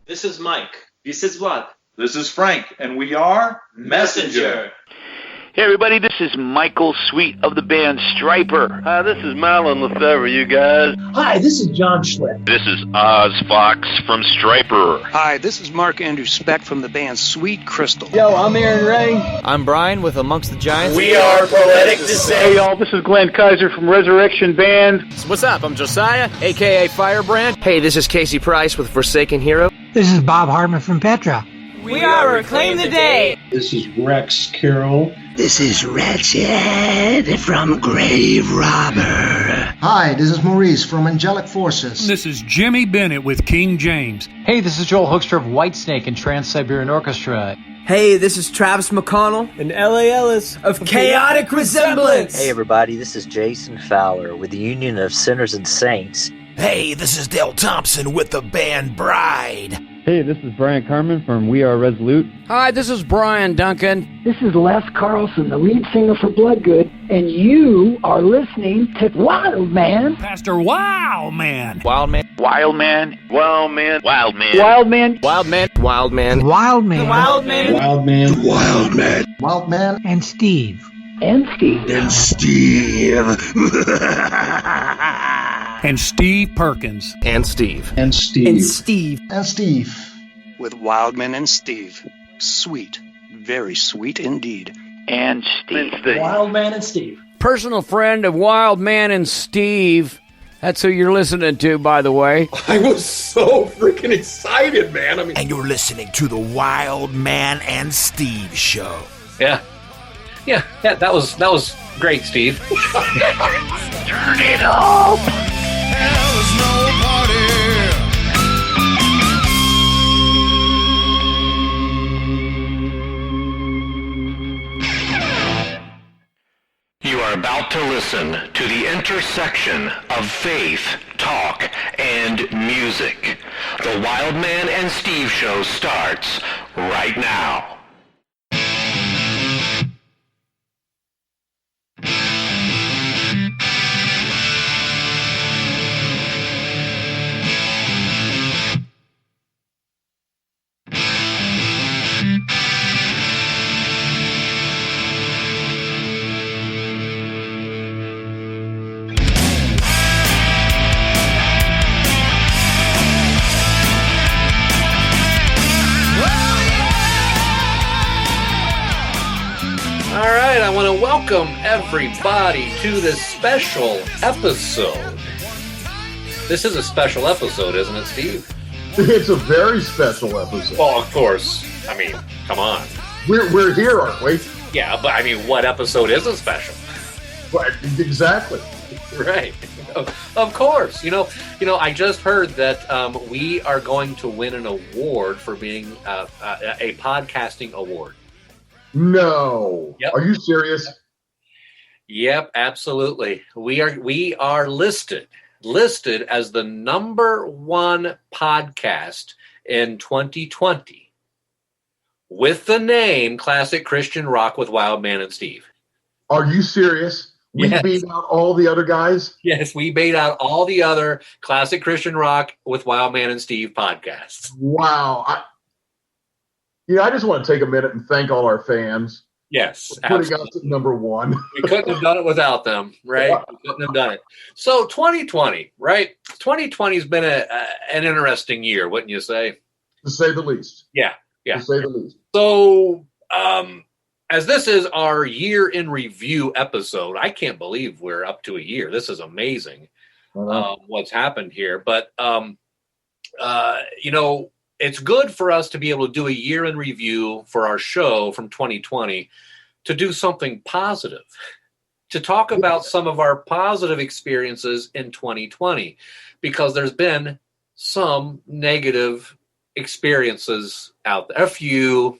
This is Mike. This is Vlad. This is Frank, and we are Messenger. Hey everybody, this is Michael Sweet of the band Striper. Hi, this is Marlon Lefebvre, you guys. Hi, this is John Schlitt. This is Oz Fox from Striper. Hi, this is Mark Andrew Speck from the band Sweet Crystal. Yo, I'm Aaron Ray. I'm Brian with Amongst the Giants. We are Poetic Descent. Hey y'all, this is Glenn Kaiser from Resurrection Band. What's up? I'm Josiah, a.k.a. Firebrand. Hey, this is Casey Price with Forsaken Hero. This is Bob Hartman from Petra. We are Reclaim the Day. This is Rex Carroll. This is Wretched from Grave Robber. Hi, this is Maurice from Angelic Forces. This is Jimmy Bennett with King James. Hey, this is Joel Hoekstra of Whitesnake and Trans-Siberian Orchestra. Hey, this is Travis McConnell and L.A. Ellis of Chaotic Resemblance. Hey everybody, this is Jason Fowler with the Union of Sinners and Saints. Hey, this is Dale Thompson with the band Bride. Hey, this is Brian Carmen from We Are Resolute. Hi, this is Brian Duncan. This is Les Carlson, the lead singer for Bloodgood, and you are listening to Wild Man. Pastor Wild Man. Wild Man. Wild Man. Wild Man. Wild Man. Wild Man. Wild Man. Wild Man. Wild Man. Wild Man. Wild Man. Wild Man. Wild Man. And Steve. And Steve. And Steve. And Steve Perkins. And Steve. And Steve. And Steve. And Steve. With Wildman and Steve. Sweet. Very sweet indeed. And Steve. Wild Man and Steve. Personal friend of Wild Man and Steve. That's who you're listening to, by the way. I was so freaking excited, man. And you're listening to the Wild Man and Steve show. Yeah, that was great, Steve. Turn it up. There was no party. You are about to listen to the intersection of faith, talk, and music. The Wild Man and Steve show starts right now. All right, I want to welcome everybody to this special episode. This is a special episode, isn't it, Steve? It's a very special episode. Well, of course. I mean, come on. We're here, aren't we? Yeah, but I mean, what episode isn't special? Right, exactly. Right. Of course. You know. I just heard that we are going to win an award for being a podcasting award. No. Yep. Are you serious? Yep, absolutely. We are listed as the #1 podcast in 2020 with the name Classic Christian Rock with Wild Man and Steve. Are you serious? We beat out all the other guys? Yes, we beat out all the other Classic Christian Rock with Wild Man and Steve podcasts. Wow. I just want to take a minute and thank all our fans. Yes, for putting us at #1. We couldn't have done it without them, right? We couldn't have done it. So 2020, right? 2020 has been an interesting year, wouldn't you say? To say the least. Yeah. To say the least. So, as this is our year in review episode, I can't believe we're up to a year. This is amazing. What's happened here, but it's good for us to be able to do a year in review for our show from 2020 to do something positive, to talk about some of our positive experiences in 2020, because there's been some negative experiences out there, a few,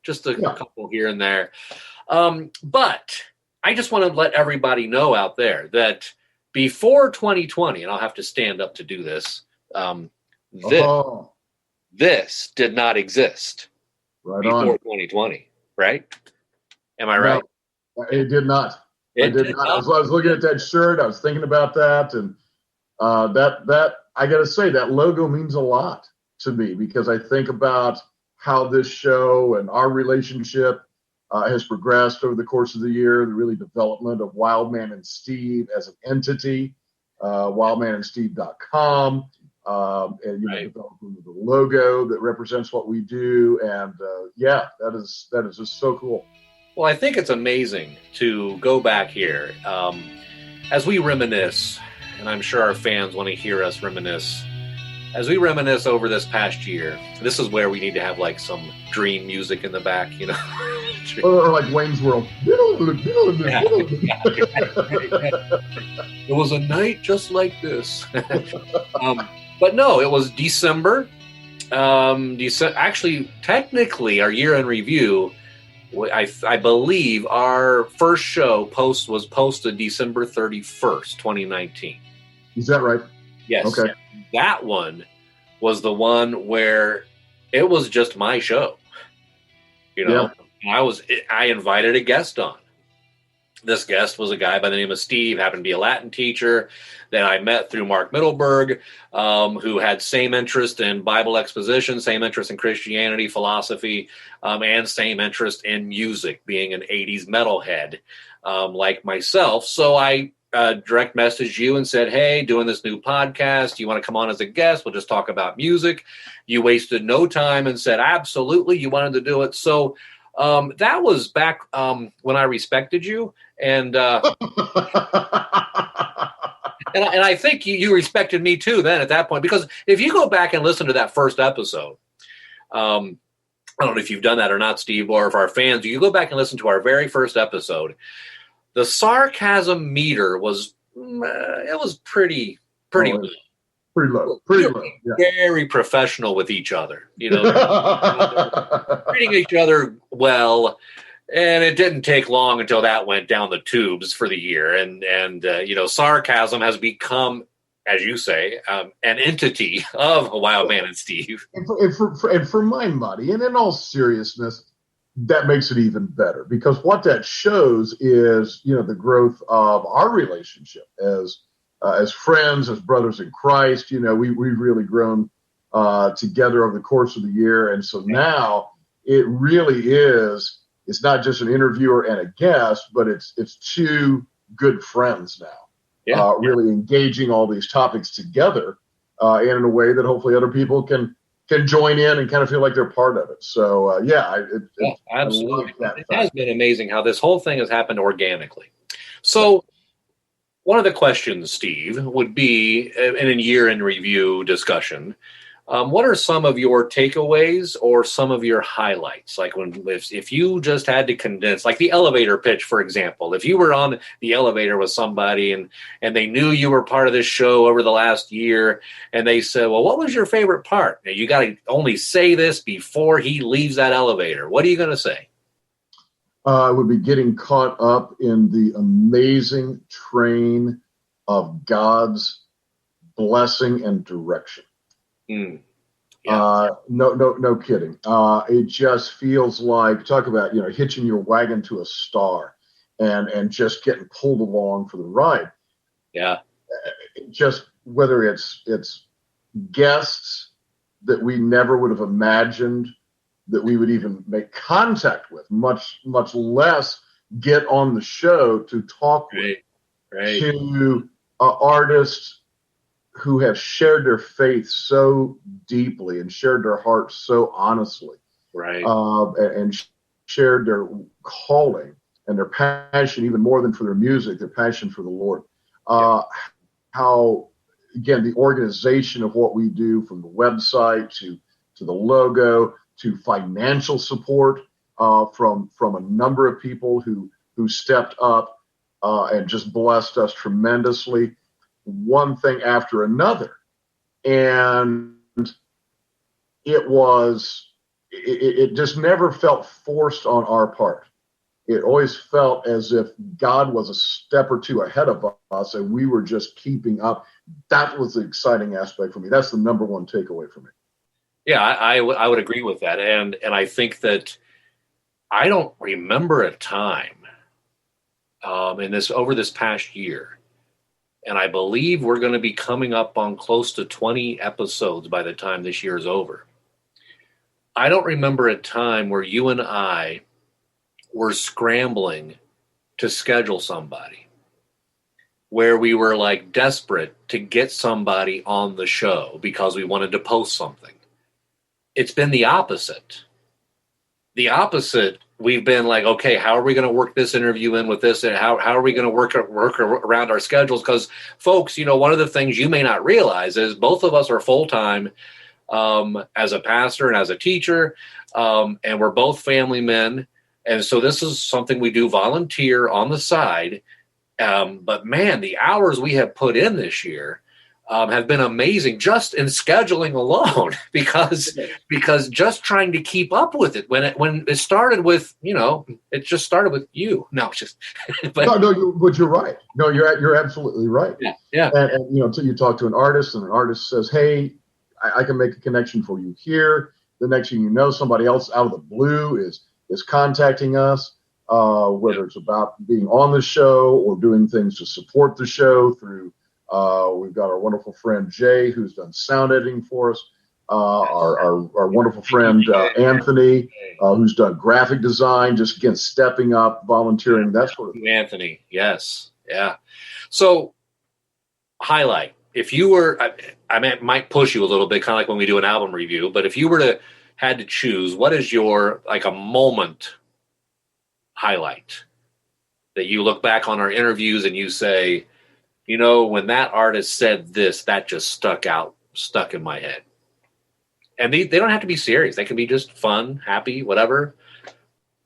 just a couple here and there. But I just want to let everybody know out there that before 2020, and I'll have to stand up to do this, this did not exist before 2020, right? Am I right? No, it did not. It did not. I was looking at that shirt. I was thinking about that, and that I got to say that logo means a lot to me because I think about how this show and our relationship has progressed over the course of the year, the really development of Wildman and Steve as an entity, wildmanandsteve.com, and the development of the logo that represents what we do. And that is just so cool. Well, I think it's amazing to go back here as we reminisce, and I'm sure our fans want to hear us reminisce. As we reminisce over this past year, this is where we need to have like some dream music in the back, or like Wayne's World. It was a night just like this. But no, it was December. Actually, technically, our year in review, I believe our first show was posted December 31st, 2019. Is that right? Yes. Okay. That one was the one where it was just my show. I invited a guest on. This guest was a guy by the name of Steve, happened to be a Latin teacher that I met through Mark Middleberg, who had same interest in Bible exposition, same interest in Christianity, philosophy, and same interest in music, being an 80s metalhead like myself. So I direct messaged you and said, hey, doing this new podcast, you want to come on as a guest? We'll just talk about music. You wasted no time and said, absolutely, you wanted to do it. So that was back when I respected you. And and I think you respected me too then at that point, because if you go back and listen to that first episode, I don't know if you've done that or not, Steve, or if our fans, you go back and listen to our very first episode, the sarcasm meter was pretty low. Pretty low. Yeah. Very professional with each other, treating each other well. And it didn't take long until that went down the tubes for the year. And sarcasm has become, as you say, an entity of Wildman and Steve. And for my money, and in all seriousness, that makes it even better, because what that shows is, the growth of our relationship as friends, as brothers in Christ. We've really grown together over the course of the year. And so now it really is, it's not just an interviewer and a guest, but it's two good friends now, really engaging all these topics together and in a way that hopefully other people can join in and kind of feel like they're part of it. So, absolutely. It has been amazing how this whole thing has happened organically. So one of the questions, Steve, would be in a year in review discussion, what are some of your takeaways or some of your highlights? Like if you just had to condense, like the elevator pitch, for example, if you were on the elevator with somebody and they knew you were part of this show over the last year, and they said, well, what was your favorite part? Now, you got to only say this before he leaves that elevator. What are you going to say? I would be getting caught up in the amazing train of God's blessing and direction. No kidding. It just feels like, talk about, hitching your wagon to a star and just getting pulled along for the ride. Yeah. Just whether it's guests that we never would have imagined that we would even make contact with, much less get on the show to talk with, to artists who have shared their faith so deeply and shared their hearts so honestly, and shared their calling and their passion, even more than for their music, their passion for the Lord. How, again, the organization of what we do, from the website to the logo to financial support from a number of people who stepped up and just blessed us tremendously, one thing after another. And it just never felt forced on our part. It always felt as if God was a step or two ahead of us and we were just keeping up. That was the exciting aspect for me. That's the number one takeaway for me. Yeah, I would agree with that. And I think that I don't remember a time over this past year And I believe we're going to be coming up on close to 20 episodes by the time this year is over. I don't remember a time where you and I were scrambling to schedule somebody, where we were like desperate to get somebody on the show because we wanted to post something. It's been the opposite. The opposite, we've been like, okay, how are we going to work this interview in with this? And how are we going to work around our schedules? Because, folks, one of the things you may not realize is both of us are full-time as a pastor and as a teacher, and we're both family men. And so this is something we do volunteer on the side. But, man, the hours we have put in this year have been amazing just in scheduling alone because just trying to keep up with it when it started with, it just started with you. No, just but you're right. No, you're absolutely right. Yeah. And until you talk to an artist and an artist says, hey, I can make a connection for you here. The next thing you know, somebody else out of the blue is contacting us, whether it's about being on the show or doing things to support the show through. We've got our wonderful friend Jay, who's done sound editing for us. Our wonderful friend Anthony, who's done graphic design, just again stepping up, volunteering, that sort of thing. Anthony, yes, yeah. So, highlight. If you were, I might push you a little bit, kind of like when we do an album review. But if you were had to choose, what is your like a moment highlight that you look back on our interviews and you say, when that artist said this, that just stuck in my head. And they don't have to be serious. They can be just fun, happy, whatever.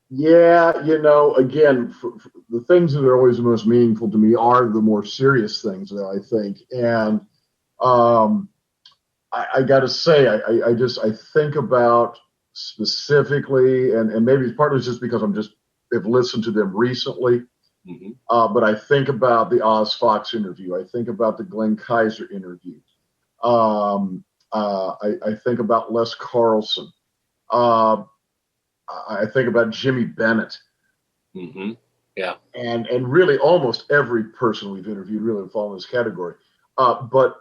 Yeah, again, for the things that are always the most meaningful to me are the more serious things, I think. And I got to say, I think about specifically, and maybe it's partly just because I've listened to them recently. Mm-hmm. But I think about the Oz Fox interview. I think about the Glenn Kaiser interview. I think about Les Carlson. I think about Jimmy Bennett. Mm-hmm. Yeah. And really almost every person we've interviewed really would fall in this category. But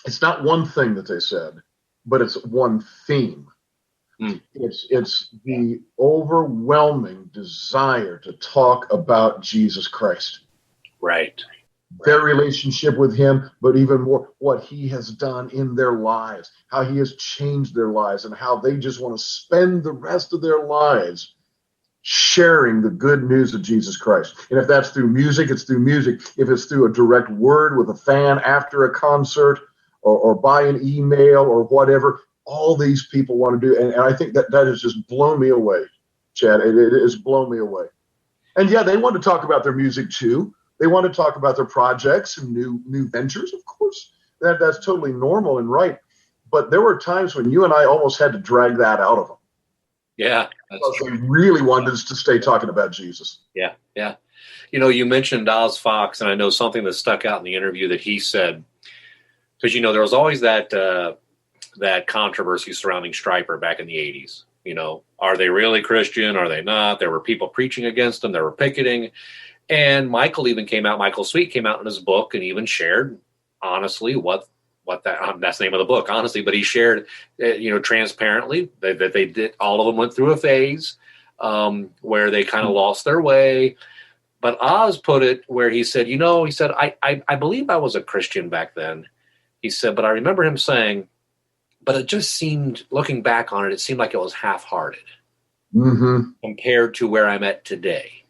it's not one thing that they said, but it's one theme. It's the overwhelming desire to talk about Jesus Christ. Right. Their relationship with him, but even more what he has done in their lives, how he has changed their lives, and how they just want to spend the rest of their lives sharing the good news of Jesus Christ. And if that's through music, it's through music. If it's through a direct word with a fan after a concert or by an email or whatever, all these people want to do, and I think that has just blown me away, Chad. It has blown me away. And yeah, they want to talk about their music too. They want to talk about their projects and new ventures, of course. That's totally normal and right. But there were times when you and I almost had to drag that out of them. Yeah, because they really wanted us to stay talking about Jesus. Yeah, yeah. You mentioned Oz Fox, and I know something that stuck out in the interview that he said, because there was always that controversy surrounding Stryper back in the 80s. Are they really Christian? Are they not? There were people preaching against them. There were picketing. And Michael Sweet came out in his book and even shared, honestly, what that's the name of the book, honestly. But he shared, transparently that they did. All of them went through a phase where they kind of lost their way. But Oz put it where he said, I believe I was a Christian back then. He said, but I remember him saying, but it just seemed, looking back on it, it seemed like it was half-hearted compared to where I'm at today.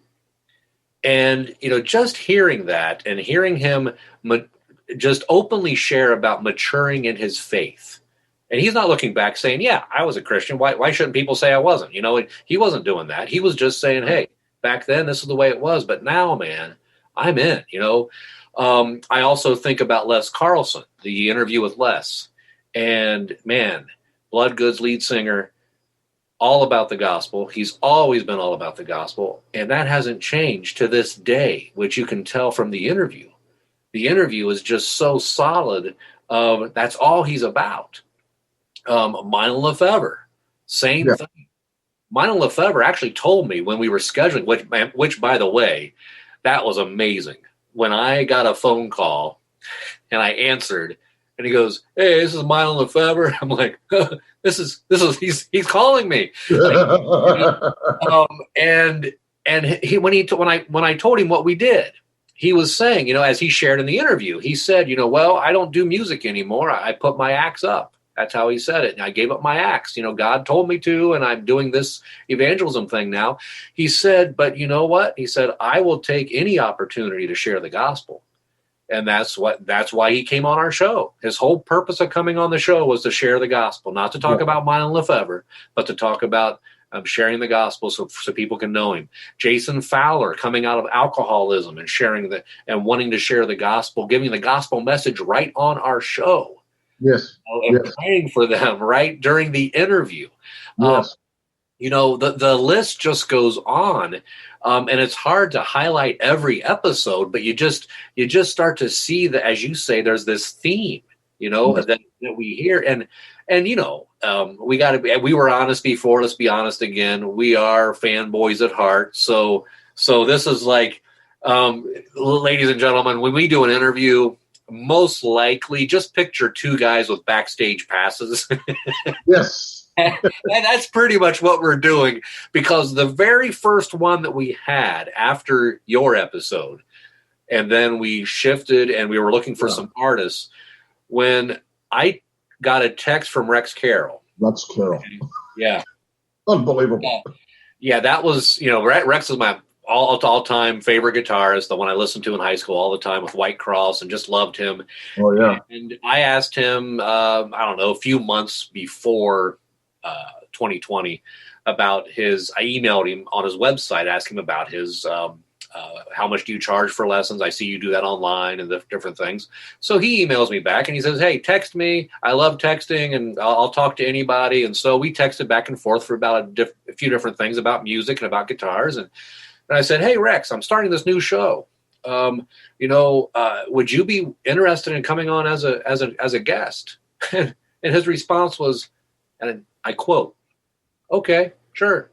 And, just hearing that and hearing him just openly share about maturing in his faith. And he's not looking back saying, yeah, I was a Christian. Why shouldn't people say I wasn't? He wasn't doing that. He was just saying, hey, back then this is the way it was. But now, man, I'm in, I also think about Les Carlson, the interview with Les. And, man, Bloodgood's lead singer, all about the gospel. He's always been all about the gospel. And that hasn't changed to this day, which you can tell from the interview. The interview is just so solid. That's all he's about. Mylon Lefebvre, same thing. Mylon Lefebvre actually told me when we were scheduling, which by the way, that was amazing. when I got a phone call and I answered, and he goes, "Hey, this is Mylon Lefebvre." I'm like, he's calling me. And he when I told him what we did, he was saying, you know, as he shared in the interview, he said, you know, well, I don't do music anymore. I put my axe up. That's how he said it. And I gave up my axe. You know, God told me to, and I'm doing this evangelism thing now. He said, but you know what? He said, I will take any opportunity to share the gospel. And that's why he came on our show. His whole purpose of coming on the show was to share the gospel, not to talk about Mylon Lefebvre, but to talk about sharing the gospel so people can know him. Jason Fowler coming out of alcoholism and and wanting to share the gospel, giving the gospel message right on our show. Yes. And praying for them right during the interview. Yes. You know, the list just goes on. And it's hard to highlight every episode, but you just start to see that, as you say, there's this theme, you know, that we hear. And you know, we were honest before, let's be honest again. We are fanboys at heart. So this is like, ladies and gentlemen, when we do an interview, most likely just picture two guys with backstage passes. Yes. And that's pretty much what we're doing, because the very first one that we had after your episode, and then we shifted and we were looking for some artists, when I got a text from Rex Carroll. Rex Carroll. Yeah. Unbelievable. Yeah, that was, you know, Rex is my all-time favorite guitarist, the one I listened to in high school all the time with White Cross, and just loved him. Oh, yeah. And I asked him, I don't know, a few months before 2020 about I emailed him on his website, asking him about his, how much do you charge for lessons? I see you do that online and the different things. So he emails me back and he says, hey, text me. I love texting and I'll talk to anybody. And so we texted back and forth for about a few different things about music and about guitars. And I said, hey, Rex, I'm starting this new show. You know, would you be interested in coming on as a guest? And his response was, and I quote, okay, sure.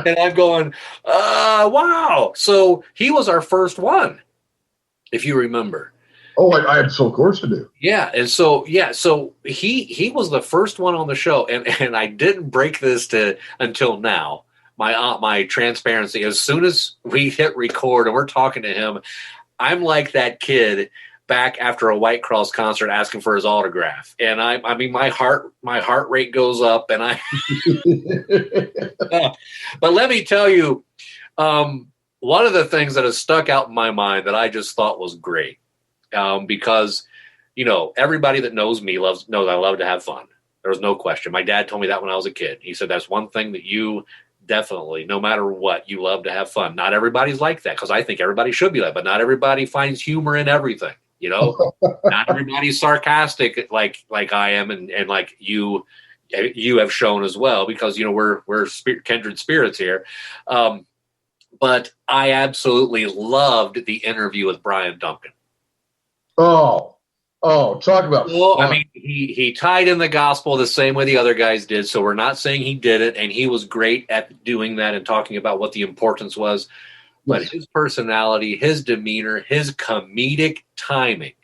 And I'm going, wow. So he was our first one, if you remember. Oh, I had so of course to do. Yeah, and so he was the first one on the show, and I didn't break this until now. My transparency. As soon as we hit record and we're talking to him, I'm like that kid back after a White Cross concert asking for his autograph, and I mean my heart rate goes up, and I. But let me tell you, one of the things that has stuck out in my mind that I just thought was great. Because, you know, everybody that knows me knows I love to have fun. There was no question. My dad told me that when I was a kid. He said, that's one thing that you definitely, no matter what, you love to have fun. Not everybody's like that, because I think everybody should be like, but not everybody finds humor in everything, you know? Not everybody's sarcastic like I am, and like you have shown as well, because, you know, we're kindred spirits here. But I absolutely loved the interview with Brian Duncan. Oh, talk about fun. Well, I mean, he tied in the gospel the same way the other guys did, so we're not saying he did it, and he was great at doing that and talking about what the importance was. But his personality, his demeanor, his comedic timing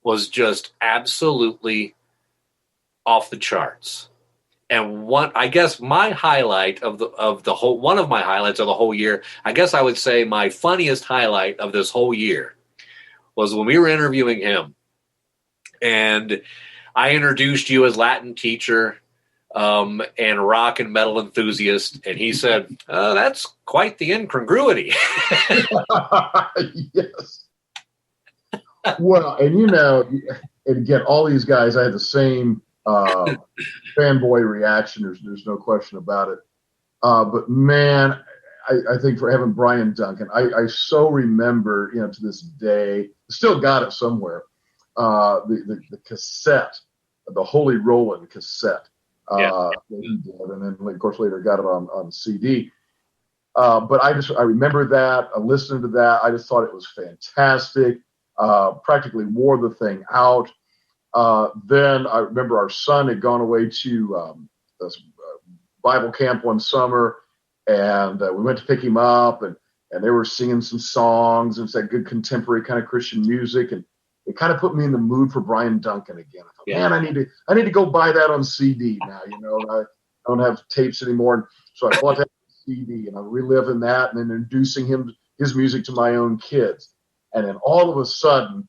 was just absolutely off the charts. And I guess my highlight of the whole, one of my highlights of the whole year, I guess I would say my funniest highlight of this whole year, was when we were interviewing him, and I introduced you as Latin teacher and rock and metal enthusiast, and he said, that's quite the incongruity. Yes. Well, and you know, and again, all these guys, I had the same fanboy reaction. There's no question about it. But man, I think for having Brian Duncan, I so remember, you know, to this day, still got it somewhere, the cassette, the Holy Rollin' cassette that he did, and then of course later got it on CD. But I remember that, listening to that, I just thought it was fantastic. Practically wore the thing out. Then I remember our son had gone away to Bible camp one summer. and we went to pick him up, and they were singing some songs, and it's that good contemporary kind of Christian music, and it kind of put me in the mood for Brian Duncan again. I thought, man, I need to go buy that on CD now. I don't have tapes anymore, and so I bought that CD, and I'm reliving that, and then introducing his music to my own kids, and then all of a sudden,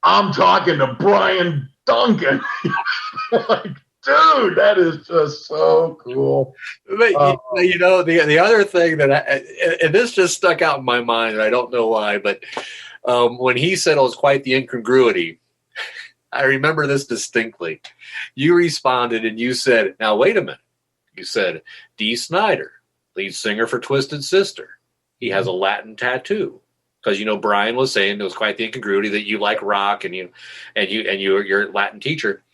I'm talking to Brian Duncan. Like, dude, that is just so cool. But, the other thing that and this just stuck out in my mind, and I don't know why, but when he said it was quite the incongruity, I remember this distinctly. You responded and you said, now, wait a minute. You said, Dee Snider, lead singer for Twisted Sister. He has a Latin tattoo. Because Brian was saying it was quite the incongruity that you like rock and you're a Latin teacher,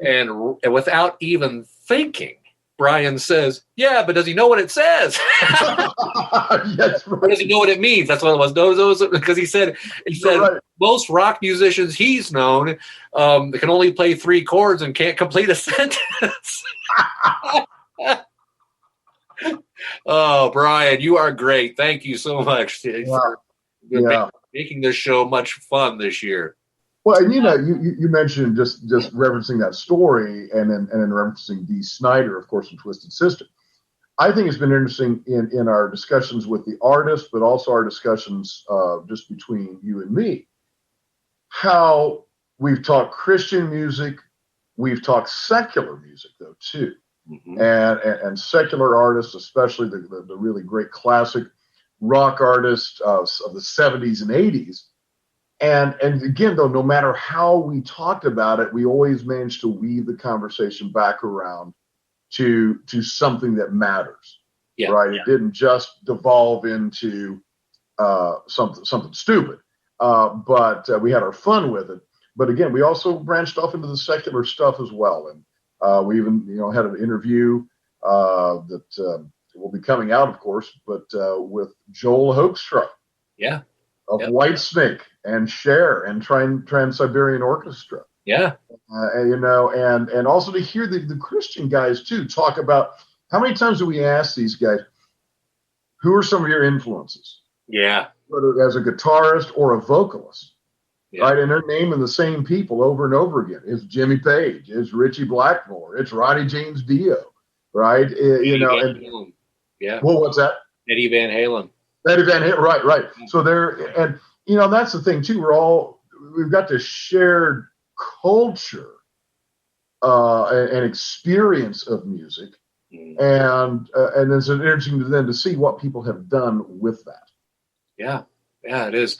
and without even thinking, Brian says, "Yeah, but does he know what it says? Yes, right. Or does he know what it means?" That's what it was. Those because he said right. Most rock musicians he's known can only play 3 chords and can't complete a sentence. Oh, Brian, you are great. Thank you so much for making this show much fun this year. Well, and you mentioned just referencing that story and then referencing Dee Snider, of course, from Twisted Sister. I think it's been interesting in our discussions with the artist, but also our discussions just between you and me, how we've talked Christian music, we've talked secular music though too, and secular artists, especially the really great classic rock artists of the 70s and 80s. And again, though, no matter how we talked about it, we always managed to weave the conversation back around to something that matters, right? Yeah. It didn't just devolve into something stupid, but we had our fun with it. But again, we also branched off into the secular stuff as well, and we even had an interview that will be coming out, of course, but with Joel Hoekstra, of Whitesnake and Cher and Trans-Siberian Orchestra. And also to hear the Christian guys too talk about how many times do we ask these guys, who are some of your influences? Whether as a guitarist or a vocalist, right? And they're naming the same people over and over again. It's Jimmy Page, it's Richie Blackmore, it's Ronnie James Dio, right? Well, what's that? Eddie Van Halen. Right. So and that's the thing too. We've got this shared culture and experience of music, and it's interesting then to see what people have done with that. Yeah, it is.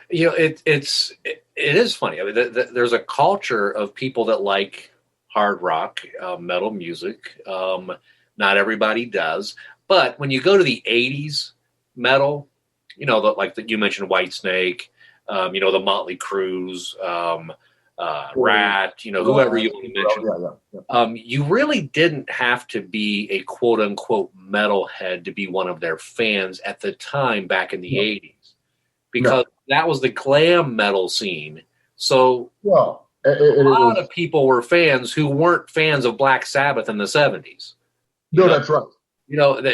It is funny. I mean, there's a culture of people that like hard rock, metal music. Not everybody does, but when you go to the 80s metal, like you mentioned Whitesnake, the Motley Crues, Rat, whoever you want to mention. You really didn't have to be a quote unquote metalhead to be one of their fans at the time back in the 80s, because that was the glam metal scene. So a lot of people were fans who weren't fans of Black Sabbath in the 70s. That's right.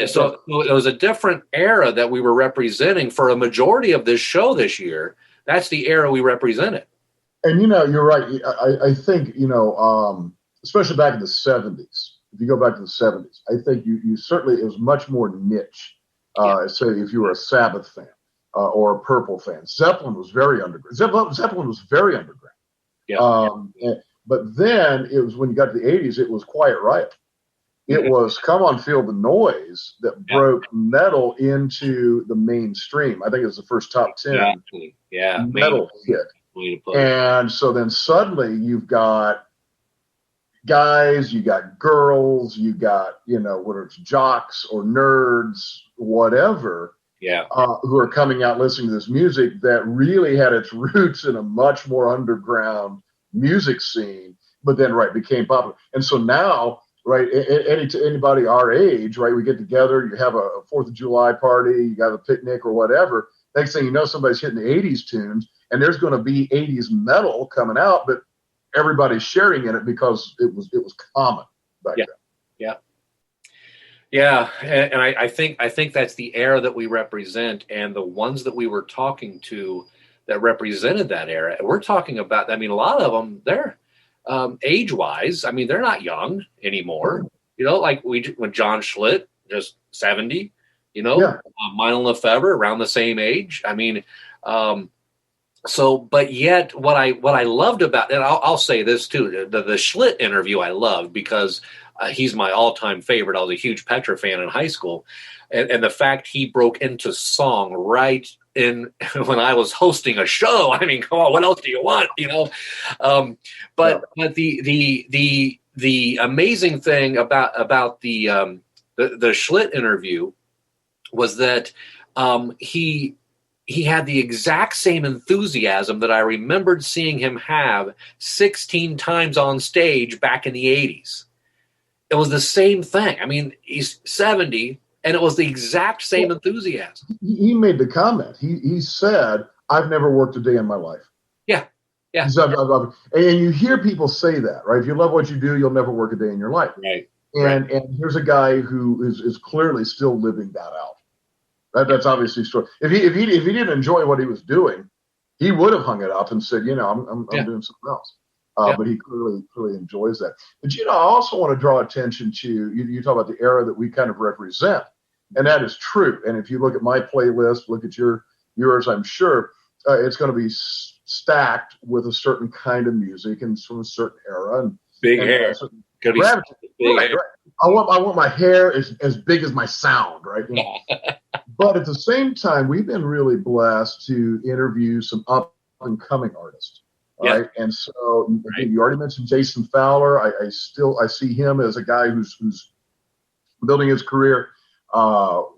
So it was a different era that we were representing for a majority of this show this year. That's the era we represented. And, you're right. I think, especially back in the 70s, if you go back to the 70s, I think you certainly, it was much more niche. Say if you were a Sabbath fan or a Purple fan. Zeppelin was very underground. Zeppelin was very underground. But then it was when you got to the 80s, it was Quiet Riot. It was Come On Feel the Noise that broke metal into the mainstream. I think it was the first top 10 metal hit. And so then suddenly you've got guys, you got girls, you got, whether it's jocks or nerds, whatever, who are coming out listening to this music that really had its roots in a much more underground music scene, but then, became popular. And so now, anybody our age, we get together, you have a 4th of July party, you got a picnic or whatever. Next thing you know, somebody's hitting the 80s tunes, and there's going to be 80s metal coming out, but everybody's sharing in it because it was common back then. Yeah, and I think that's the era that we represent, and the ones that we were talking to that represented that era. We're talking about, I mean, a lot of them, they're age-wise, I mean, they're not young anymore. You know, like when John Schlitt, just 70, you know, Mylon Lefebvre around the same age. I mean, but yet what I loved about, and I'll say this too, the Schlitt interview I loved because he's my all-time favorite. I was a huge Petra fan in high school, and the fact he broke into song right in when I was hosting a show. I mean, come on, what else do you want? You know, but the amazing thing about the Schlitt interview was that he had the exact same enthusiasm that I remembered seeing him have 16 times on stage back in the 80s. It was the same thing. I mean, he's 70, and it was the exact same enthusiasm. He made the comment. He said, "I've never worked a day in my life." Yeah. Yeah. And you hear people say that, right? If you love what you do, you'll never work a day in your life. Right. And here's a guy who is clearly still living that out. That's obviously true. If he didn't enjoy what he was doing, he would have hung it up and said, you know, I'm doing something else. But he clearly enjoys that. But, you know, I also want to draw attention to, you talk about the era that we kind of represent, and that is true. And if you look at my playlist, look at yours, I'm sure it's going to be stacked with a certain kind of music and from a certain era. And big hair. Right. I want my hair as big as my sound, right? You know? But at the same time, we've been really blessed to interview some up-and-coming artists. Right. And so you already mentioned Jason Fowler. I see him as a guy who's building his career.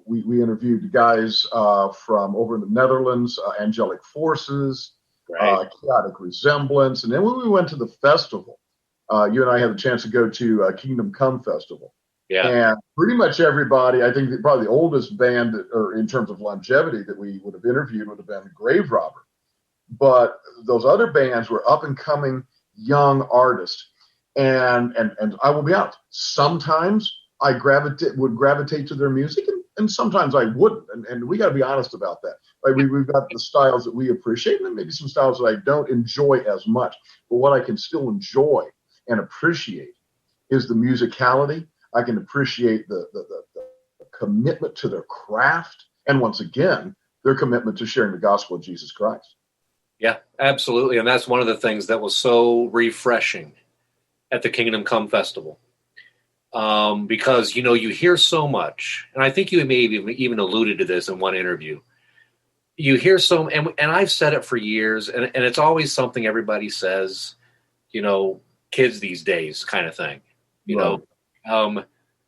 We interviewed guys from over in the Netherlands, Angelic Forces, Chaotic Resemblance. And then when we went to the festival, you and I had the chance to go to Kingdom Come Festival. Yeah. And pretty much everybody, I think probably the oldest band or in terms of longevity that we would have interviewed would have been Grave Robber. But those other bands were up and coming young artists. And I will be honest, sometimes I would gravitate to their music and sometimes I wouldn't. And we got to be honest about that. Right? We've got the styles that we appreciate and maybe some styles that I don't enjoy as much. But what I can still enjoy and appreciate is the musicality. I can appreciate the commitment to their craft. And once again, their commitment to sharing the gospel of Jesus Christ. Yeah, absolutely. And that's one of the things that was so refreshing at the Kingdom Come Festival. Because, you know, you hear so much, and I think you may have even alluded to this in one interview. You hear and I've said it for years, and it's always something everybody says, you know, kids these days kind of thing. You know,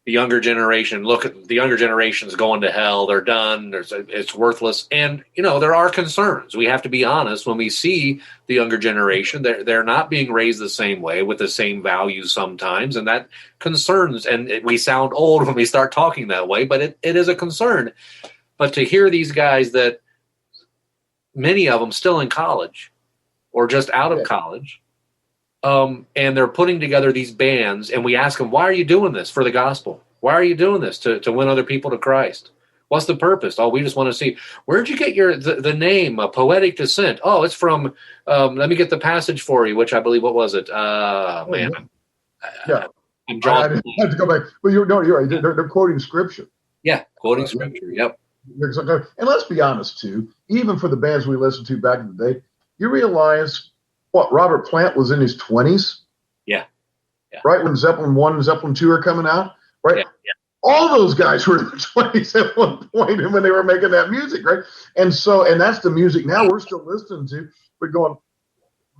the younger generation, the younger generation's going to hell. They're done. It's worthless. And, you know, there are concerns. We have to be honest. When we see the younger generation, they're not being raised the same way with the same values sometimes. And that concerns. And we sound old when we start talking that way, but it is a concern. But to hear these guys that many of them still in college or just out of college, and they're putting together these bands, and we ask them, why are you doing this for the gospel? Why are you doing this to win other people to Christ? What's the purpose? Oh, we just want to see. Where'd you get the name, Poetic Descent? Oh, it's from, let me get the passage for you, which I believe, what was it? Man. I'm drawing. I have to go back. Well, you're right. They're quoting scripture. Yeah, quoting scripture, yep. And let's be honest, too. Even for the bands we listened to back in the day, you realize Robert Plant was in his 20s? Yeah. Right when Zeppelin 1 and Zeppelin 2 are coming out? Right? Yeah. All those guys were in their 20s at one point when they were making that music, right? And that's the music now we're still listening to. We're going,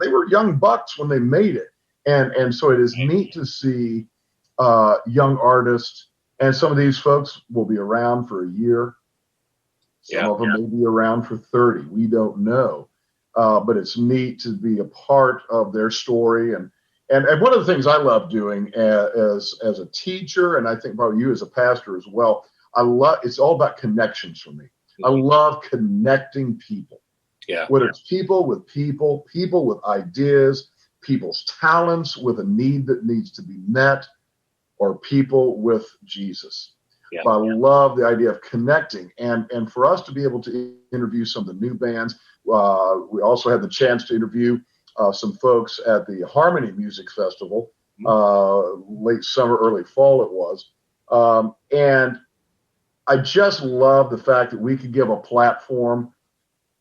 they were young bucks when they made it. And so it is neat to see young artists, and some of these folks will be around for a year. Some of them may be around for 30. We don't know. But it's neat to be a part of their story. And one of the things I love doing as a teacher, and I think probably you as a pastor as well, it's all about connections for me. I love connecting people. Yeah. Whether it's people with ideas, people's talents with a need that needs to be met, or people with Jesus. Yeah. But I love the idea of connecting, and for us to be able to interview some of the new bands. We also had the chance to interview some folks at the Harmony Music Festival, late summer, early fall it was. And I just love the fact that we could give a platform.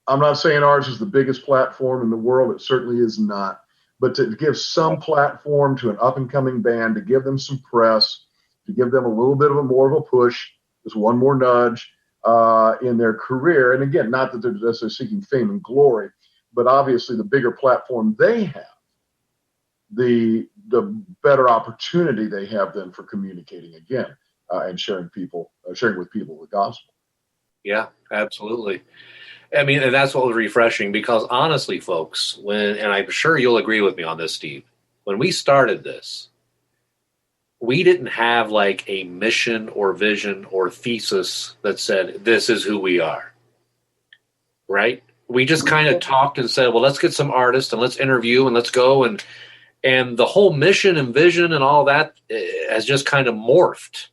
I'm not saying ours is the biggest platform in the world. It certainly is not. But to give some platform to an up-and-coming band, to give them some press, to give them a little bit of more of a push, just one more nudge in their career. And again, not that they're necessarily seeking fame and glory, but obviously the bigger platform they have, the better opportunity they have then for communicating again and sharing with people the gospel. Yeah, absolutely. I mean, and that's what was refreshing, because honestly, folks, and I'm sure you'll agree with me on this, Steve, when we started this, we didn't have like a mission or vision or thesis that said, this is who we are, right? We just kind of talked and said, well, let's get some artists and let's interview and let's go. And the whole mission and vision and all that has just kind of morphed.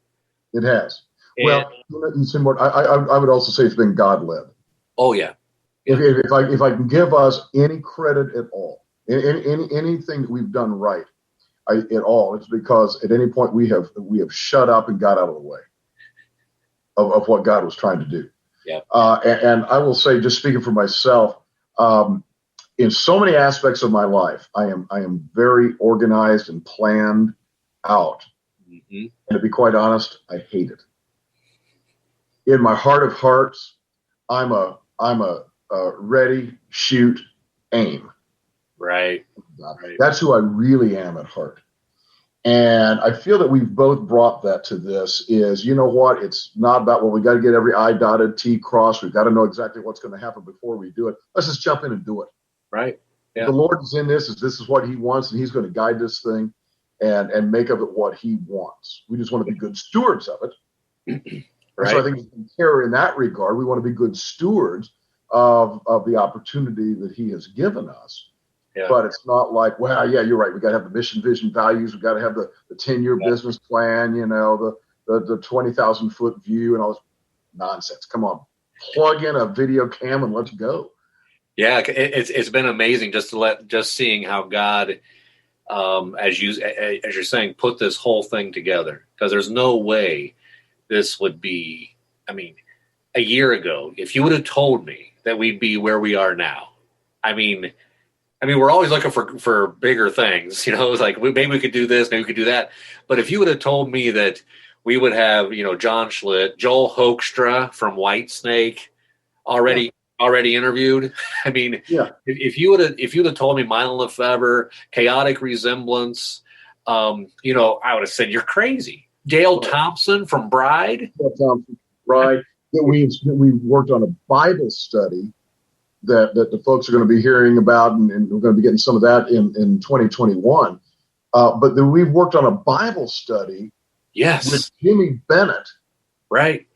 It has. Well, I would also say it's been God-led. Oh, yeah. If I can give us any credit at all, anything that we've done right at all, it's because at any point we have shut up and got out of the way of what God was trying to do. Yeah. And I will say, just speaking for myself, in so many aspects of my life, I am very organized and planned out. Mm-hmm. And to be quite honest, I hate it. In my heart of hearts, I'm a ready, shoot, aim. Right. That's who I really am at heart. And I feel that we've both brought that to this is, you know what, it's not about, well, we got to get every I dotted, T crossed. We've got to know exactly what's going to happen before we do it. Let's just jump in and do it. Right. Yeah. The Lord is in this is what he wants, and he's going to guide this thing and make of it what he wants. We just want to be good stewards of it. Right. So I think we can care in that regard. We want to be good stewards of the opportunity that he has given us. Yeah. But it's not like, well, yeah, you're right. We got to have the mission, vision, values. We got to have the 10-year business plan, the 20,000-foot view and all this nonsense. Come on, plug in a video cam and let's go. Yeah, it's been amazing just seeing how God, as you're saying, put this whole thing together. Because there's no way this would be. I mean, a year ago, if you would have told me that we'd be where we are now, I mean, we're always looking for bigger things. It's like maybe we could do this, maybe we could do that. But if you would have told me that we would have, John Schlitt, Joel Hoekstra from Whitesnake already interviewed. I mean, if you would have told me Mylon Lefebvre, Chaotic Resemblance, I would have said you're crazy. Dale Thompson from Bride. Bride. We worked on a Bible study that the folks are going to be hearing about, and we're going to be getting some of that in 2021. But then we've worked on a Bible study, with Jimmy Bennett, right,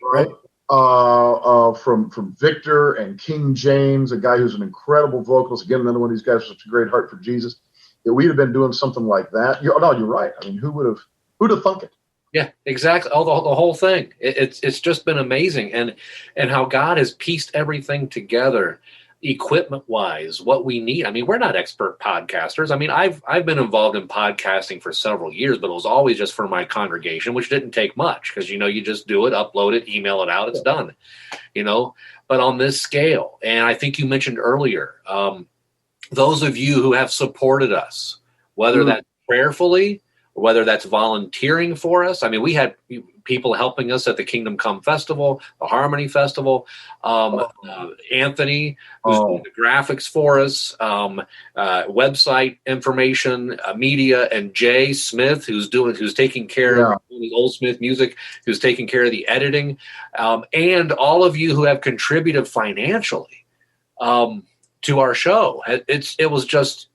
from Victor and King James, a guy who's an incredible vocalist. Again, another one of these guys with such a great heart for Jesus. That we'd have been doing something like that. You're right. I mean, who'd have thunk it? Yeah, exactly. Oh, the whole thing. It's just been amazing, and how God has pieced everything together, equipment-wise, what we need. I mean, we're not expert podcasters. I mean, I've been involved in podcasting for several years, but it was always just for my congregation, which didn't take much because you just do it, upload it, email it out, it's done. But on this scale, and I think you mentioned earlier, those of you who have supported us, whether that's prayerfully, whether that's volunteering for us. I mean, we had people helping us at the Kingdom Come Festival, the Harmony Festival, Anthony, who's doing the graphics for us, website information, media, and Jay Smith, who's taking care of Old Smith Music, who's taking care of the editing, and all of you who have contributed financially to our show. It was just,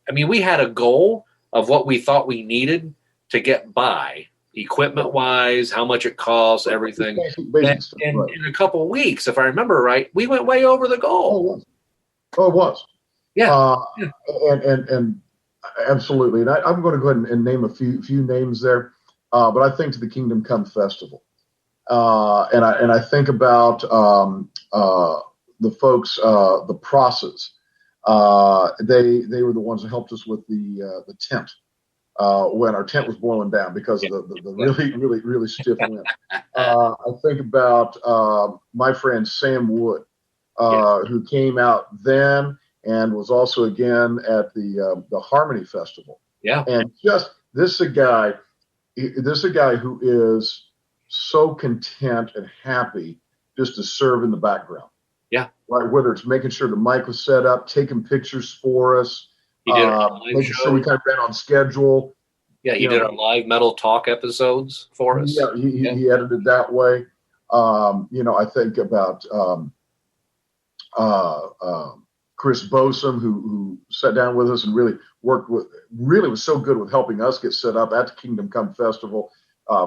I mean, we had a goal of what we thought we needed to get by, equipment-wise, how much it costs, everything. And in a couple of weeks, if I remember right, we went way over the goal. Oh, it was. Yeah. And absolutely. And I'm going to go ahead and name a few names there. But I think to the Kingdom Come Festival. and I think about the folks, the Prosses. They were the ones that helped us with the tent when our tent was boiling down because of the really stiff wind. I think about my friend Sam Wood, who came out then and was also again at the Harmony Festival. Yeah, and just this is a guy who is so content and happy just to serve in the background. Yeah. Right. Whether it's making sure the mic was set up, taking pictures for us, he did our live making show. sure we kind of ran on schedule. Yeah, he did our live metal talk episodes for us. Yeah, he edited that way. I think about Chris Bosom, who sat down with us and really was so good with helping us get set up at the Kingdom Come Festival,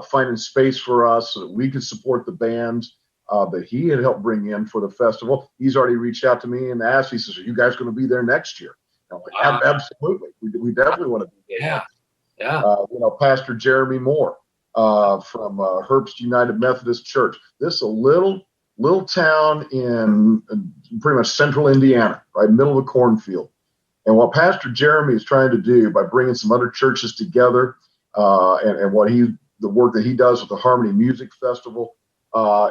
finding space for us so that we could support the bands that he had helped bring in for the festival. He's already reached out to me and asked, he says, are you guys going to be there next year? I'm like, absolutely. We definitely want to be there. Yeah. Pastor Jeremy Moore from Herbst United Methodist Church. This is a little town in pretty much central Indiana, right, middle of a cornfield. And what Pastor Jeremy is trying to do by bringing some other churches together and the work that he does with the Harmony Music Festival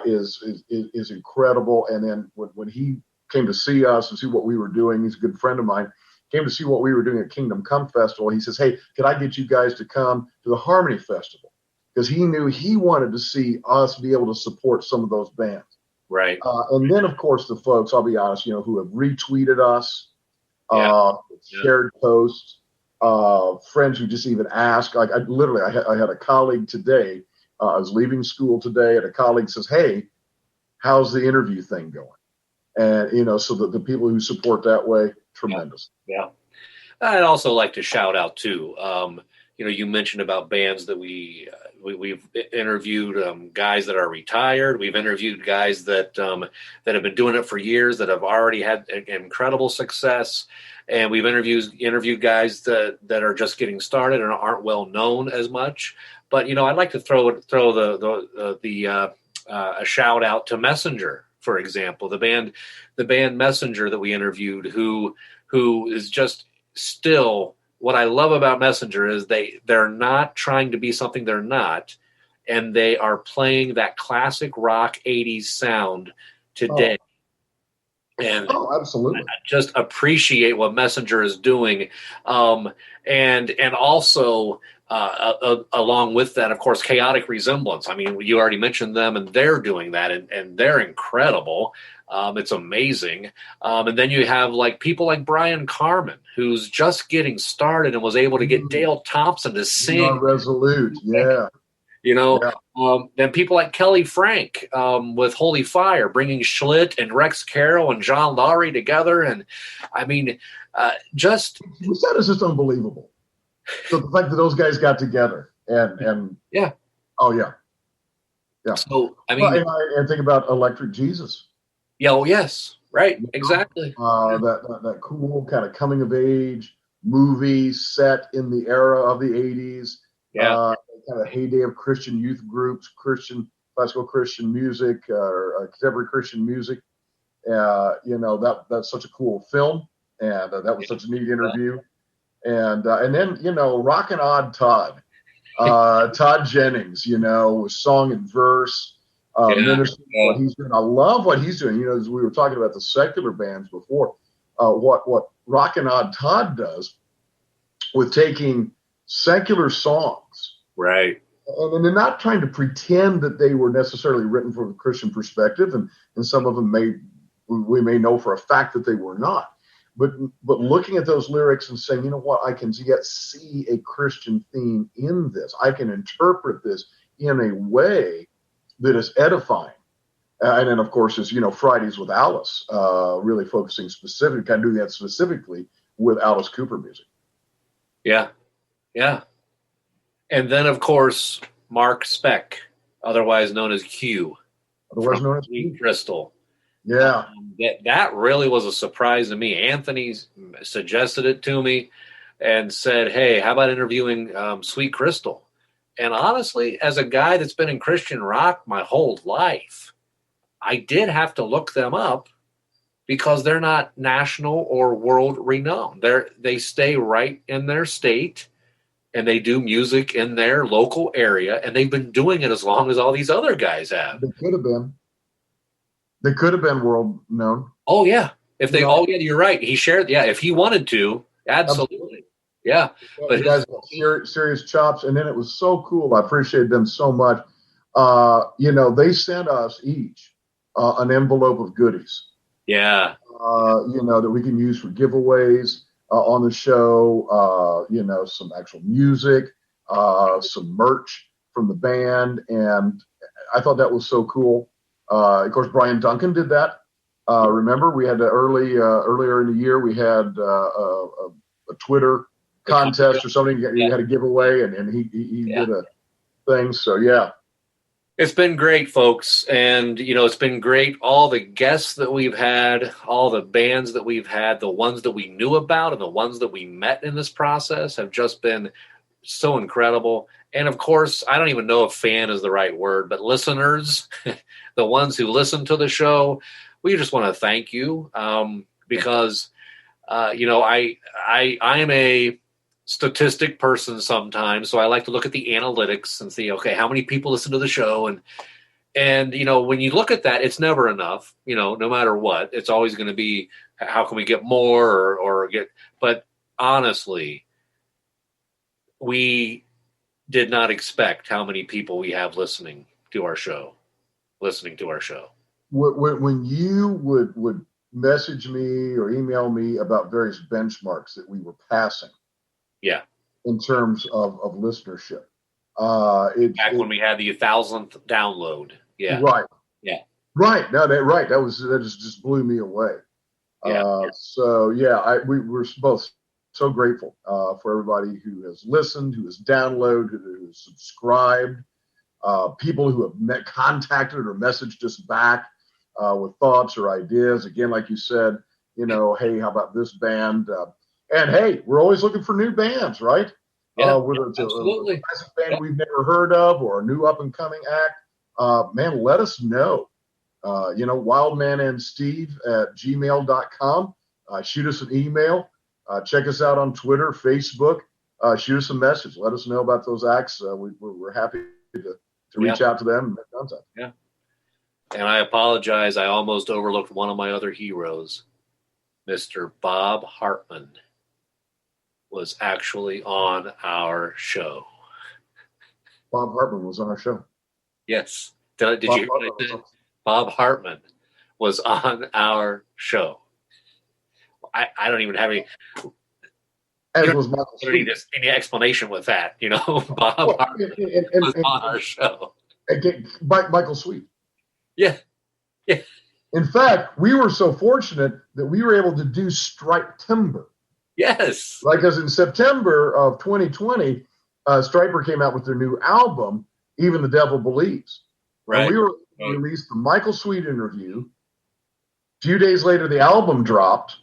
is incredible. And then when he came to see us and see what we were doing, he's a good friend of mine, came to see what we were doing at Kingdom Come Festival. He says, hey, could I get you guys to come to the Harmony Festival? Because he knew he wanted to see us be able to support some of those bands. Right. And then, of course, the folks, I'll be honest, who have retweeted us, shared posts, friends who just even ask. Like I had a colleague today. I was leaving school today, and a colleague says, "Hey, how's the interview thing going?" And so the people who support that way, tremendous. Yeah. I'd also like to shout out too. You mentioned about bands that we've interviewed, guys that are retired. We've interviewed guys that have been doing it for years, that have already had incredible success, and we've interviewed guys that are just getting started and aren't well known as much. But I'd like to throw a shout out to Messenger, for example, the band Messenger that we interviewed, who is just still. What I love about Messenger is they're not trying to be something they're not, and they are playing that classic rock 80s sound today. And absolutely. I just appreciate what Messenger is doing. And also along with that, of course, Chaotic Resemblance. I mean, you already mentioned them, and they're doing that, and they're incredible. It's amazing. And then you have people like Brian Carmen, who's just getting started and was able to get Dale Thompson to sing. Resolute, yeah. Then people like Kelly Frank with Holy Fire, bringing Schlitt and Rex Carroll and John Lowry together. And I mean, that is just unbelievable. So the fact that those guys got together and yeah. Oh, yeah. Yeah. So, I mean, and think about Electric Jesus. Yeah. Oh, yes. Right. Exactly. That cool kind of coming of age movie set in the era of the 80s. Yeah. Kind of heyday of Christian youth groups, classical Christian music, or contemporary Christian music. That's such a cool film, and that was such a neat interview. And then Rockin' Odd Todd, Todd Jennings, with song and verse. Ministry, what he's doing. I love what he's doing. As we were talking about the secular bands before, what Rockin' Odd Todd does with taking secular songs. Right. And they're not trying to pretend that they were necessarily written from a Christian perspective, and some of them we may know for a fact that they were not. But looking at those lyrics and saying, you know what, I can yet see a Christian theme in this. I can interpret this in a way that is edifying. And then, of course, is Fridays with Alice, really focusing specifically, kind of doing that specifically with Alice Cooper music. Yeah, yeah. And then, of course, Mark Speck, otherwise known as Q. Otherwise known as Sweet Crystal. Yeah. That really was a surprise to me. Anthony suggested it to me and said, hey, how about interviewing Sweet Crystal? And honestly, as a guy that's been in Christian rock my whole life, I did have to look them up because they're not national or world renowned. They stay right in their state, and they do music in their local area, and they've been doing it as long as all these other guys have. They could have been. They could have been world known. Oh yeah, yeah, you're right. He shared. Yeah, if he wanted to, absolutely. Yeah, but you guys have serious chops, and then it was so cool. I appreciate them so much. They sent us each an envelope of goodies. Yeah. That we can use for giveaways on the show. Some actual music, some merch from the band, and I thought that was so cool. Of course, Brian Duncan did that. Remember, we had earlier in the year we had a Twitter contest or something. You had a giveaway, and he did a thing. So yeah. It's been great, folks. And, it's been great. All the guests that we've had, all the bands that we've had, the ones that we knew about and the ones that we met in this process have just been so incredible. And, of course, I don't even know if fan is the right word, but listeners, the ones who listen to the show, we just want to thank you because, I am a statistic person sometimes, so I like to look at the analytics and see, okay, how many people listen to the show, and when you look at that, it's never enough, no matter what. It's always going to be, how can we get more or get, but honestly, we did not expect how many people we have listening to our show. When you would message me or email me about various benchmarks that we were passing, yeah, in terms of listenership, when we had the 1,000th download, yeah, right, yeah, right. No, that just blew me away. So yeah, we're both so grateful for everybody who has listened, who has downloaded, who has subscribed, people who have contacted or messaged us back with thoughts or ideas. Again, like you said, hey, how about this band? And hey, we're always looking for new bands, right? Yeah, whether it's absolutely. a classic band we've never heard of or a new up and coming act, man, let us know. wildmanandsteve@gmail.com. Shoot us an email. Check us out on Twitter, Facebook. Shoot us a message. Let us know about those acts. We're happy to reach out to them and make contact. Yeah. And I apologize. I almost overlooked one of my other heroes, Mr. Bob Hartman. Was actually on our show. Bob Hartman was on our show. Yes. Did you hear what I said? Bob Hartman was on our show. I don't even have any. As was Michael Sweet. Any explanation with that, Bob Hartman was on our show. Again, Michael Sweet. Yeah. Yeah. In fact, we were so fortunate that we were able to do Stripe Timber. Yes. Because in September of 2020, Striper came out with their new album, Even the Devil Believes. Right. And we were released the Michael Sweet interview. A few days later, the album dropped.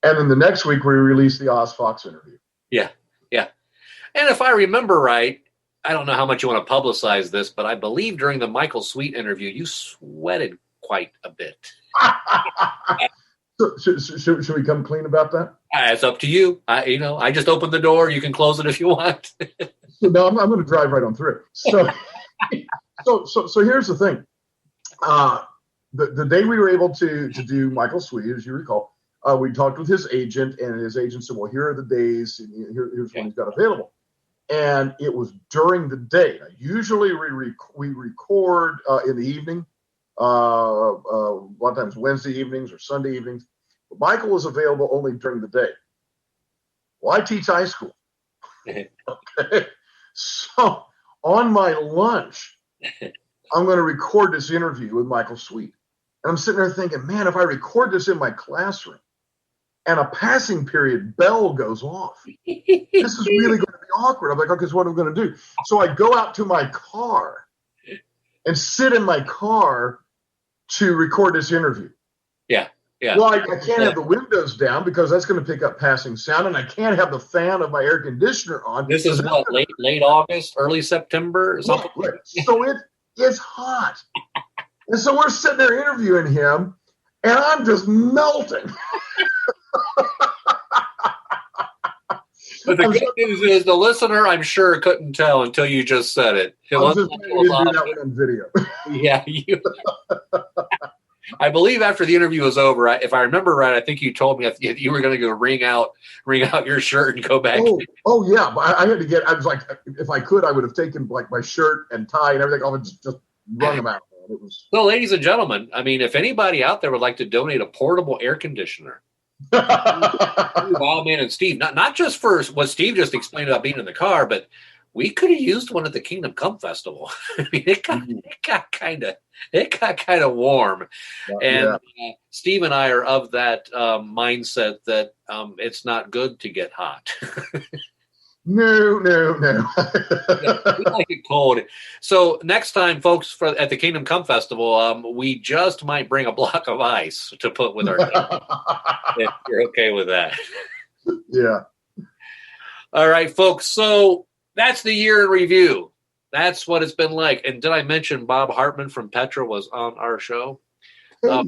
And then the next week, we released the Oz Fox interview. Yeah. Yeah. And if I remember right, I don't know how much you want to publicize this, but I believe during the Michael Sweet interview, you sweated quite a bit. So, should we come clean about that? It's up to you. I just opened the door. You can close it if you want. So no, I'm going to drive right on through. So, so here's the thing. The day we were able to do Michael Sweet, as you recall, we talked with his agent, and his agent said, "Well, here are the days, and here's when he's got available." And it was during the day. Now, usually we record in the evening. A lot of times Wednesday evenings or Sunday evenings. But Michael was available only during the day. Well, I teach high school. Okay. So on my lunch, I'm going to record this interview with Michael Sweet. And I'm sitting there thinking, man, if I record this in my classroom and a passing period bell goes off, this is really going to be awkward. I'm like, okay, so what am I going to do? So I go out to my car and sit in my car to record this interview. Yeah. Yeah. Well, I can't have the windows down because that's going to pick up passing sound, and I can't have the fan of my air conditioner on. This is what, late August, early September, or something? Right. So it's hot. And so we're sitting there interviewing him, and I'm just melting. But the good news is the listener, I'm sure, couldn't tell until you just said it. I was just trying to do that one on video. Yeah, I believe after the interview was over, if I remember right, I think you told me you were going to go wring out your shirt and go back. Oh yeah, but I had to get. I was like, if I could, I would have taken like my shirt and tie and everything off and just wrung them out. It was. So, ladies and gentlemen, I mean, if anybody out there would like to donate a portable air conditioner, Wildman and Steve, not just for what Steve just explained about being in the car, but we could have used one at the Kingdom Come Festival. I mean, it got kind of warm, and Steve and I are of that mindset that it's not good to get hot. No. We like it cold. So next time, folks, at the Kingdom Come Festival, we just might bring a block of ice to put with our if you're okay with that. Yeah. All right, folks. So that's the year in review. That's what it's been like. And did I mention Bob Hartman from Petra was on our show? Right.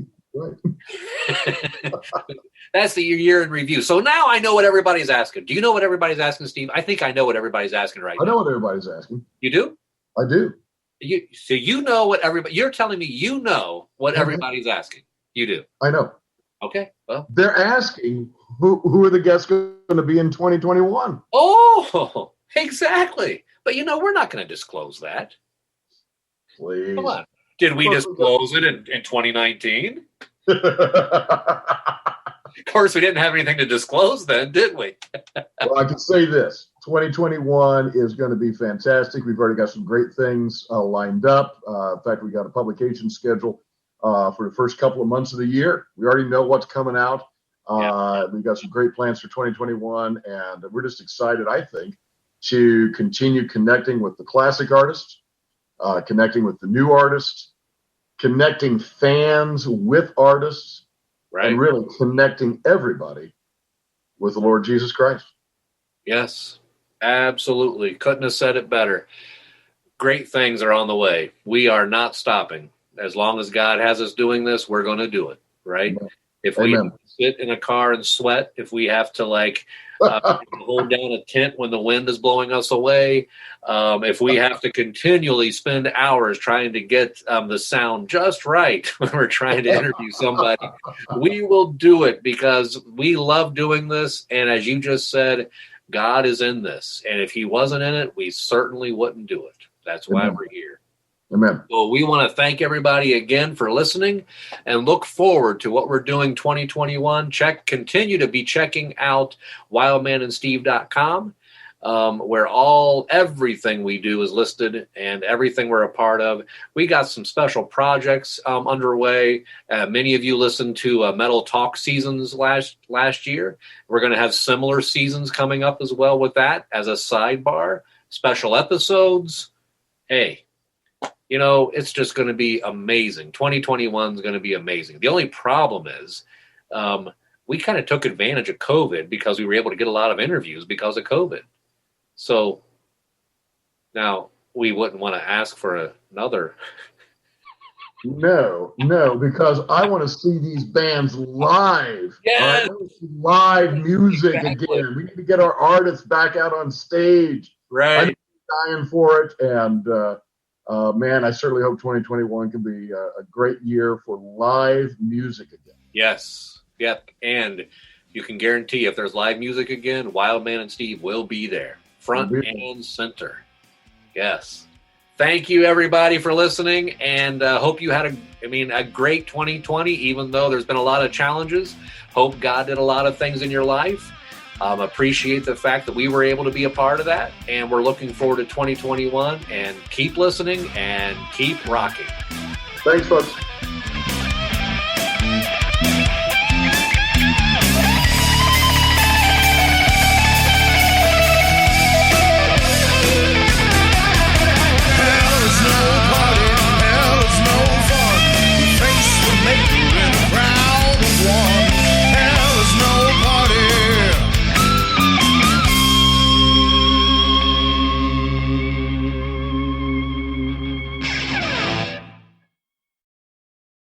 That's the year in review. So now I know what everybody's asking. Do you know what everybody's asking, Steve? I think I know what everybody's asking right now. I know what everybody's asking. You do? I do. So you know what everybody. You're telling me you know what everybody's asking. You do. I know. Okay. Well, they're asking who are the guests going to be in 2021. Oh, exactly. But we're not going to disclose that. Please. Come on. Did we disclose it in 2019? Of course, we didn't have anything to disclose then, did we? Well, I can say this. 2021 is going to be fantastic. We've already got some great things lined up. In fact, we got a publication schedule for the first couple of months of the year. We already know what's coming out. We've got some great plans for 2021, and we're just excited, I think, to continue connecting with the classic artists, connecting with the new artists, connecting fans with artists, and really connecting everybody with the Lord Jesus Christ. Yes, absolutely. Couldn't have said it better. Great things are on the way. We are not stopping. As long as God has us doing this, we're going to do it, right? Amen. If we sit in a car and sweat, if we have to hold down a tent when the wind is blowing us away, if we have to continually spend hours trying to get the sound just right when we're trying to interview somebody, we will do it because we love doing this. And as you just said, God is in this. And if he wasn't in it, we certainly wouldn't do it. That's why we're here. Amen. So we want to thank everybody again for listening and look forward to what we're doing 2021. Continue to be checking out wildmanandsteve.com, where everything we do is listed and everything we're a part of. We got some special projects underway. Many of you listened to Metal Talk seasons last year. We're going to have similar seasons coming up as well with that as a sidebar, special episodes. Hey, it's just going to be amazing. 2021 is going to be amazing. The only problem is we kind of took advantage of COVID because we were able to get a lot of interviews because of COVID. So now we wouldn't want to ask for another. No, because I want to see these bands live. Yes. I want to see live music again. We need to get our artists back out on stage. Right. I'm dying for it. And, man, I certainly hope 2021 can be a great year for live music again. Yes. Yep. And you can guarantee if there's live music again, Wildman and Steve will be there, front and center. Yes. Thank you, everybody, for listening, and hope you had a great 2020, even though there's been a lot of challenges. Hope God did a lot of things in your life. Appreciate the fact that we were able to be a part of that, and we're looking forward to 2021, and keep listening and keep rocking. Thanks, folks.